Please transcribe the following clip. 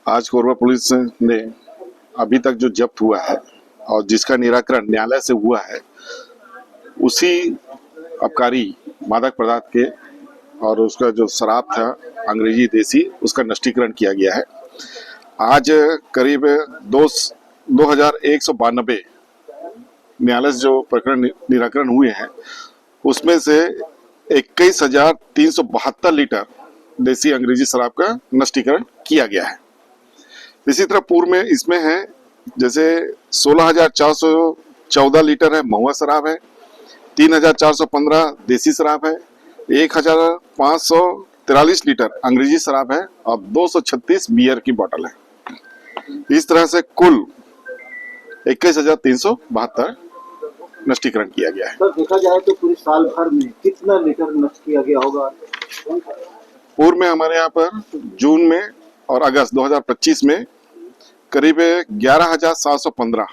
आज कोरबा पुलिस ने अभी तक जो जब्त हुआ है और जिसका निराकरण न्यायालय से हुआ है, उसी आबकारी मादक पदार्थ के और उसका जो शराब था अंग्रेजी देसी, उसका नष्टीकरण किया गया है। आज करीब 2192 न्यायालय से जो प्रकरण निराकरण हुए हैं, उसमें से 21,372 लीटर देसी अंग्रेजी शराब का नष्टीकरण किया गया है। इसी तरह पूर्व में इसमें है, जैसे 16,414 लीटर है महुआ शराब है, 3,415 देसी शराब है, 1,543 लीटर अंग्रेजी शराब है और 236 बियर की बोतल है। इस तरह से कुल 21,372 नष्टीकरण किया गया है। सर, देखा जाए तो पूरे साल भर में कितना लीटर नष्ट किया गया होगा? पूर्व में हमारे यहाँ पर जून में और अगस्त 2025 में करीब 11,715